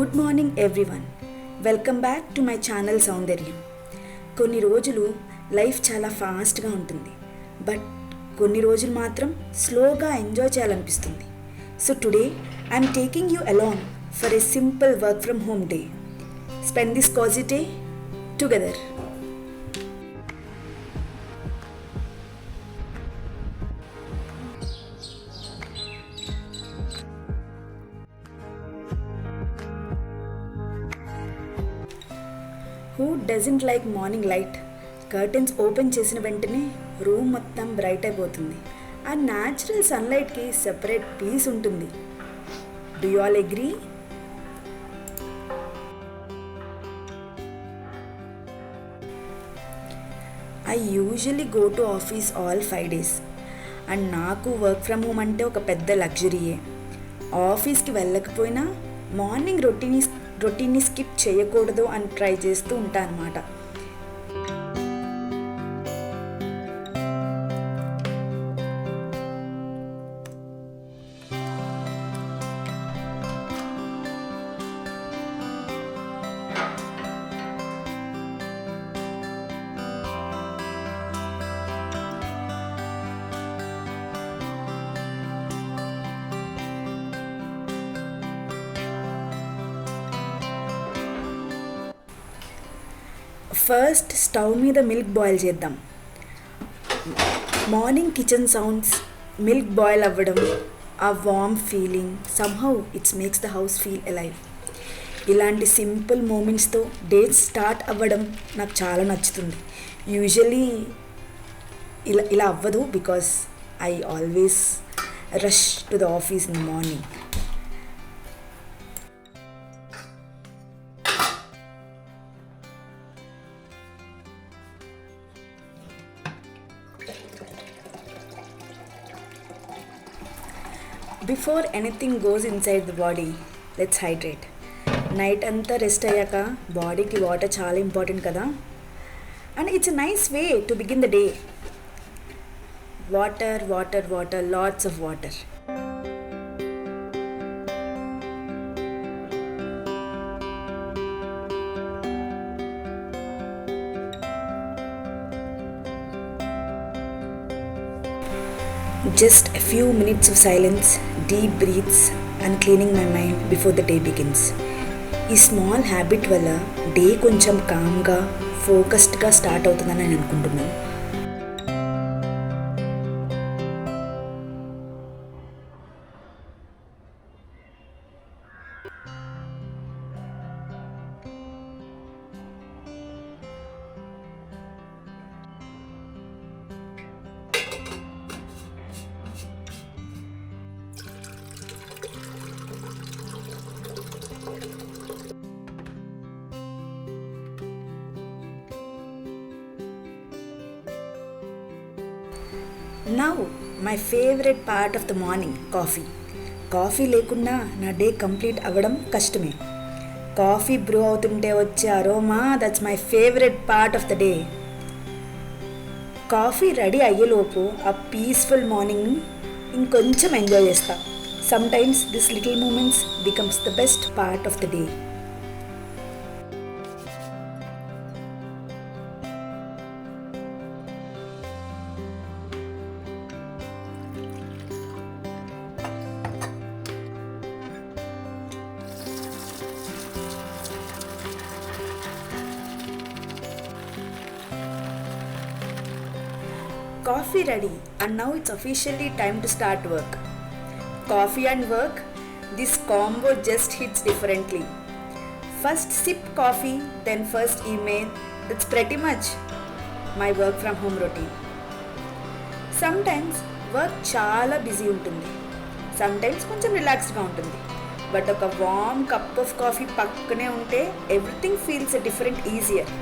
Good morning everyone. Welcome back to my channel సౌందర్యం. కొన్ని రోజులు లైఫ్ చాలా ఫాస్ట్గా ఉంటుంది, బట్ కొన్ని రోజులు మాత్రం స్లోగా ఎంజాయ్ చేయాలనిపిస్తుంది. So today I'm taking you along for a simple work from home day. Spend this cosy day together. Who doesn't like morning light? Curtains open చేసిన వెంటనే రూమ్ మొత్తం బ్రైట్ అయిపోతుంది. ఆ న్యాచురల్ సన్లైట్కి సెపరేట్ పీస్ ఉంటుంది. Do you all agree? I usually go to office all 5 days and నాకు work from home అంటే ఒక పెద్ద లగ్జరీయే. ఆఫీస్కి వెళ్ళకపోయినా మార్నింగ్ రొటీన్ని స్కిప్ చేయకూడదు అని ట్రై చేస్తూ ఉంటాను అన్నమాట. ఫస్ట్ స్టవ్ మీద మిల్క్ బాయిల్ చేద్దాం. Morning kitchen sounds, milk boil అవ్వడం, ఆ warm feeling, somehow it's makes the house feel alive. ఇలాంటి సింపుల్ మూమెంట్స్తో డే స్టార్ట్ అవ్వడం నాకు చాలా నచ్చుతుంది. యూజువలీ ఇలా అవ్వదు because I always rush to the office in the morning. Before anything goes inside the body, let's hydrate. Night అంతా rest అయ్యాక బాడీకి వాటర్ చాలా ఇంపార్టెంట్ కదా, and it's a nice way to begin the day. Water water water, lots of water. Just a few minutes of silence, deep breaths and cleaning my mind before the day begins. ఈ small habit వల్ల day కొంచెం కామ్గా, ఫోకస్డ్గా start అవుతుందని నేను అనుకుంటున్నాను. Now my favourite part of the morning, coffee. Coffee లేకుండా నా డే కంప్లీట్ అవ్వడం కష్టమే. కాఫీ బ్రూ అవుతుంటే వచ్చే aroma, that's my favourite part of the day. Coffee ready అయ్యేలోపు ఆ పీస్ఫుల్ మార్నింగ్ ఇంకొంచెం ఎంజాయ్ చేస్తా. Sometimes this little moments becomes the best part of the day. Coffee ready, and now it's officially time to start work. Coffee and work, this combo just hits differently. First sip coffee, then first email. That's pretty much my work from home routine. Sometimes work చాలా busy ఉంటుంది, sometimes కొంచెం రిలాక్స్డ్గా ఉంటుంది, but ఒక warm cup of coffee పక్కనే ఉంటే everything feels a different easier.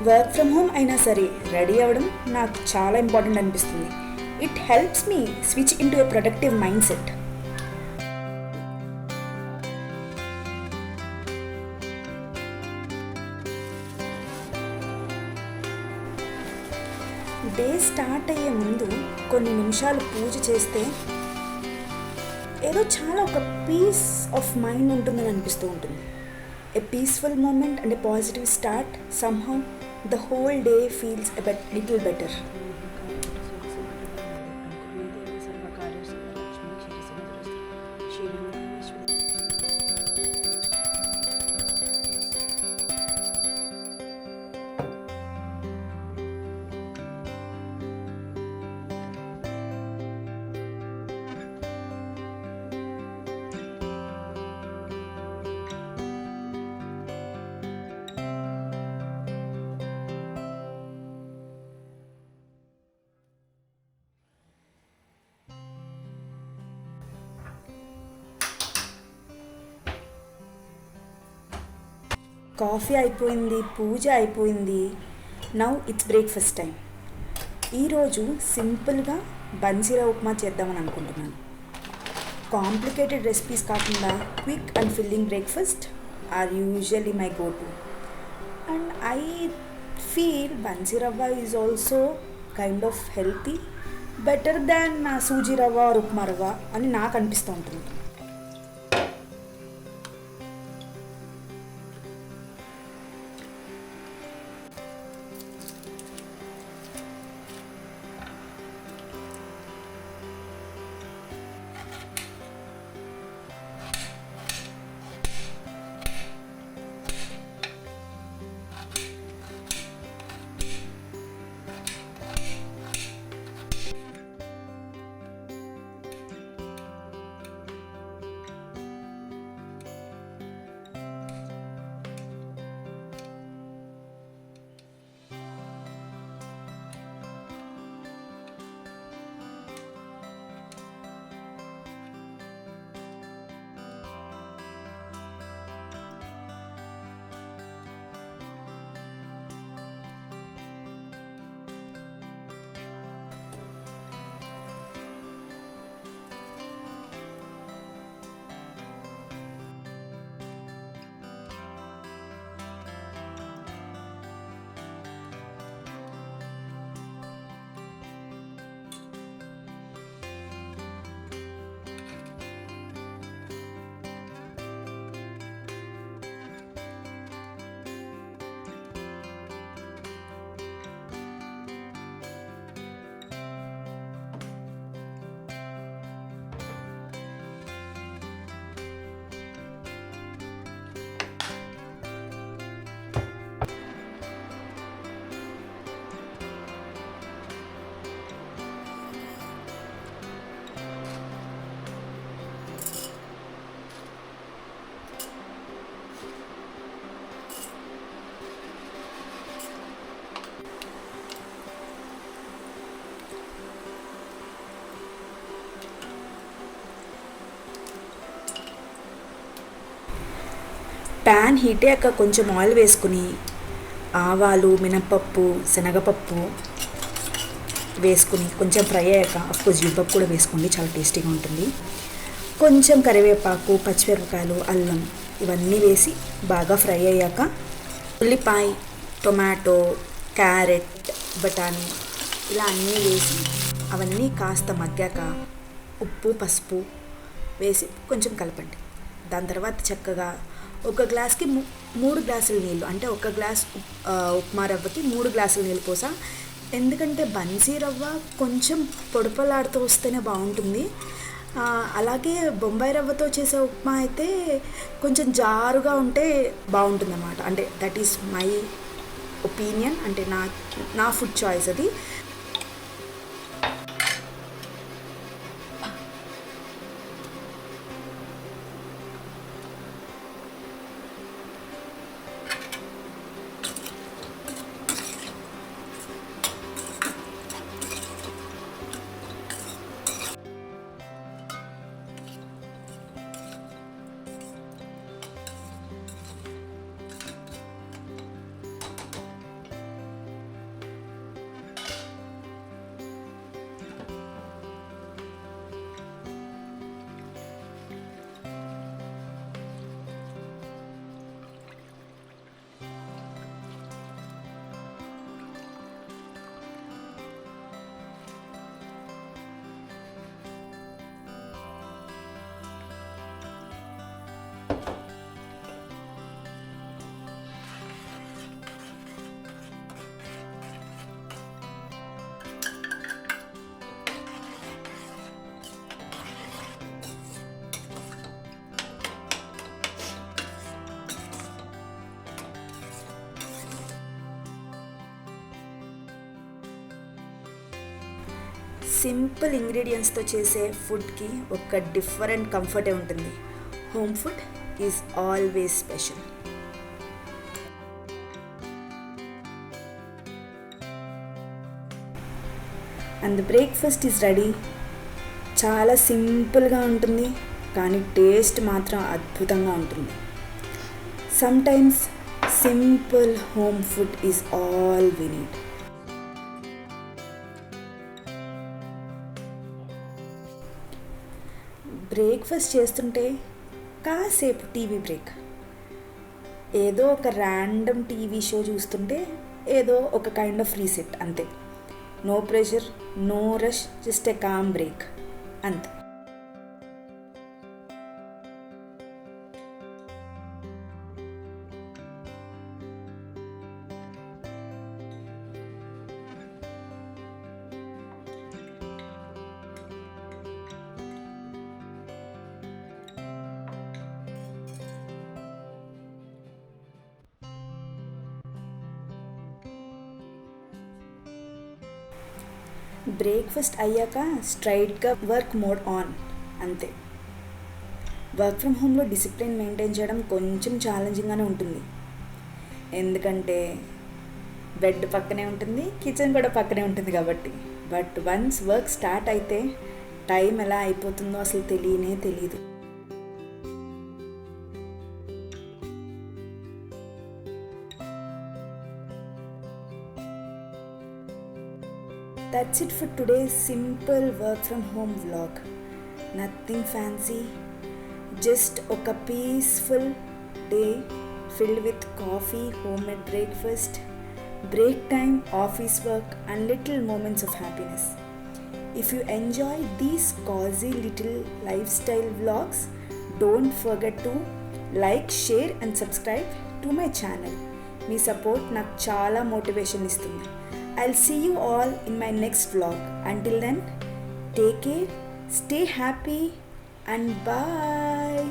Work from home అయినా సరే రెడీ అవ్వడం నాకు చాలా ఇంపార్టెంట్ అనిపిస్తుంది. It helps me switch into a productive mind set. Day start అయ్యే ముందు కొన్ని నిమిషాలు పూజ చేస్తే ఏదో చాలా ఒక పీస్ ఆఫ్ మైండ్ ఉంటుందని అనిపిస్తూ ఉంటుంది. A peaceful moment and a positive start, somehow the whole day feels a little better. Coffee అయిపోయింది, పూజ అయిపోయింది. Now it's breakfast time. ఈరోజు సింపుల్గా బన్సీరా ఉప్మా చేద్దామని అనుకుంటున్నాను. కాంప్లికేటెడ్ రెసిపీస్ కాకుండా quick and filling breakfast are usually my go to. And I feel bansi rava is also kind of healthy, better than sooji rava or upma రవ్వ అని నాకు అనిపిస్తూ ఉంటుంది. ప్యాన్ హీట్ అయ్యాక కొంచెం ఆయిల్ వేసుకుని ఆవాలు, మినపప్పు, శనగపప్పు వేసుకుని కొంచెం ఫ్రై అయ్యాక అఫ్కోర్స్ జీడిపప్పు కూడా వేసుకోండి, చాలా టేస్టీగా ఉంటుంది. కొంచెం కరివేపాకు, పచ్చిమిరపకాయలు, అల్లం ఇవన్నీ వేసి బాగా ఫ్రై అయ్యాక ఉల్లిపాయ, టొమాటో, క్యారెట్, బఠానీ ఇలా అన్నీ వేసి అవన్నీ కాస్త మగ్గాక ఉప్పు, పసుపు వేసి కొంచెం కలపండి. దాని తర్వాత చక్కగా ఒక గ్లాస్కి 3 గ్లాసుల నీళ్ళు, అంటే ఒక గ్లాస్ ఉప్మా రవ్వకి 3 గ్లాసుల నీళ్ళు పోసా. ఎందుకంటే బన్సీ రవ్వ కొంచెం పొడపలాడుతూ వస్తేనే బాగుంటుంది. అలాగే బొంబాయి రవ్వతో చేసే ఉప్మా అయితే కొంచెం జారుగా ఉంటే బాగుంటుంది అన్నమాట. అంటే దట్ ఈస్ మై ఒపీనియన్, అంటే నా ఫుడ్ చాయిస్ అది. సింపుల్ ఇంగ్రీడియంట్స్తో చేసే ఫుడ్కి ఒక డిఫరెంట్ కంఫర్టే ఉంటుంది. Home food is always special. And the breakfast is ready. చాలా సింపుల్గా ఉంటుంది, కానీ టేస్ట్ మాత్రం అద్భుతంగా ఉంటుంది. Sometimes simple home food is all we need. Breakfast చేస్తుంటే కాసేపు టీవీ బ్రేక్. ఏదో ఒక ర్యాండమ్ టీవీ షో చూస్తుంటే ఏదో ఒక కైండ్ ఆఫ్ రీసెట్ అంతే. No pressure, no rush, just a calm break అంతే. బ్రేక్ఫాస్ట్ అయ్యాక స్ట్రైట్గా వర్క్ మోడ్ ఆన్ అంతే. వర్క్ ఫ్రమ్ హోమ్లో డిసిప్లిన్ మెయింటైన్ చేయడం కొంచెం ఛాలెంజింగ్గానే ఉంటుంది. ఎందుకంటే బెడ్ పక్కనే ఉంటుంది, కిచెన్ కూడా పక్కనే ఉంటుంది కాబట్టి. బట్ వన్స్ వర్క్ స్టార్ట్ అయితే టైం ఎలా అయిపోతుందో అసలు తెలియదు. That's it for today's simple work from home vlog. Nothing fancy, just a peaceful day filled with coffee, homemade breakfast, break time, office work and little moments of happiness. If you enjoy these cozy little lifestyle vlogs, don't forget to like, share and subscribe to my channel. Me support నాకు చాలా motivation ఇస్తుంది. I'll see you all in my next vlog. Until then, take care, stay happy and bye.